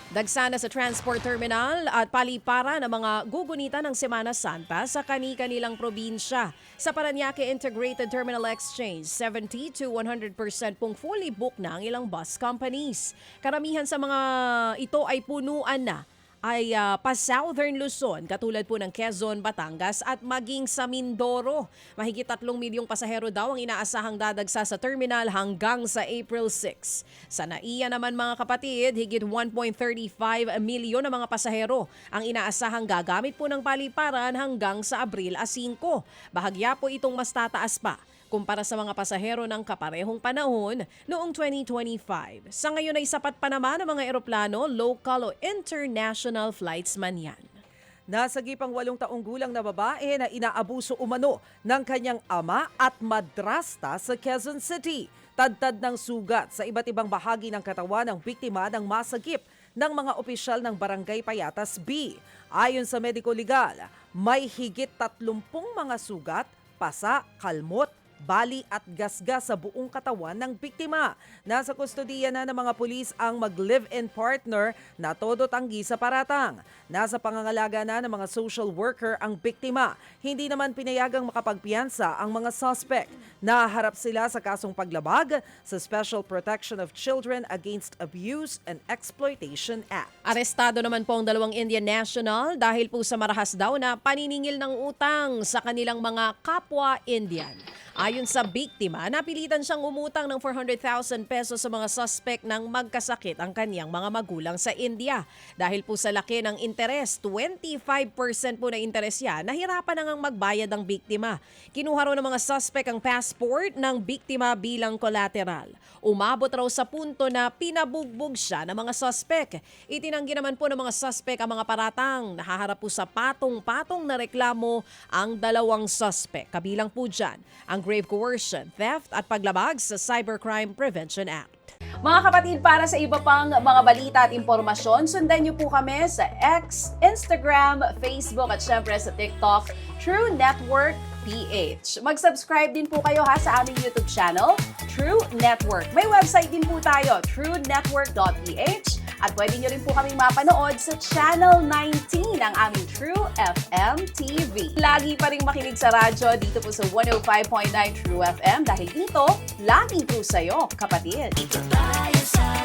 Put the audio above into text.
Dagsana sa transport terminal at palipara ng mga gugunita ng Semana Santa sa kani-kanilang probinsya. Sa Parañaque Integrated Terminal Exchange, 70 to 100% pong fully booked na ang ilang bus companies. Karamihan sa mga ito ay punuan na ay pa-Southern Luzon, katulad po ng Quezon, Batangas at maging sa Mindoro. Mahigit 3 milyong pasahero daw ang inaasahang dadagsa sa terminal hanggang sa April 6. Sa NAIA naman mga kapatid, higit 1.35 milyon na mga pasahero ang inaasahang gagamit po ng paliparan hanggang sa Abril 5. Bahagya po itong mas tataas pa kumpara sa mga pasahero ng kaparehong panahon noong 2025. Sa ngayon ay sapat pa naman ang mga eroplano, local o international flights man yan. Nasagipang 8 taong gulang na babae na inaabuso umano ng kanyang ama at madrasta sa Quezon City. Tadtad ng sugat sa iba't ibang bahagi ng katawan ng biktima ng masagip ng mga opisyal ng Barangay Payatas B. Ayon sa mediko legal, may higit 30 mga sugat, pasa, kalmot, bali at gasgas sa buong katawan ng biktima. Nasa kustodiya na ng mga pulis ang mag-live-in partner na todo tanggi sa paratang. Nasa pangangalaga na ng mga social worker ang biktima. Hindi naman pinayagang makapagpiyansa ang mga suspect. Naharap sila sa kasong paglabag sa Special Protection of Children Against Abuse and Exploitation Act. Arestado naman po ang 2 Indian national dahil po sa marahas daw na paniningil ng utang sa kanilang mga kapwa Indian. Ayon sa biktima, napilitan siyang umutang ng 400,000 pesos sa mga suspect nang magkasakit ang kanyang mga magulang sa India. Dahil po sa laki ng interes, 25% po na interes yan, nahirapan na ngang magbayad ang biktima. Kinuha raw ng mga suspect ang passport ng biktima bilang collateral. Umabot raw sa punto na pinabugbog siya ng mga suspect. Itinanggi naman po ng mga suspect ang mga paratang. Nahaharap po sa patong-patong na reklamo ang 2 suspect. Kabilang po dyan ang grave coercion, theft at paglabag sa Cybercrime Prevention Act. Mga kapatid, para sa iba pang mga balita at impormasyon, sundan niyo po kami sa X, Instagram, Facebook at syempre sa TikTok, True Network PH. Mag-subscribe din po kayo sa aming YouTube channel, True Network. May website din po tayo, truenetwork.ph. At pwede nyo rin po kaming mapanood sa Channel 19 ng aming True FM TV. Lagi pa rin makinig sa radyo dito po sa 105.9 True FM dahil dito, laging true sa'yo, kapatid. Dito tayo sa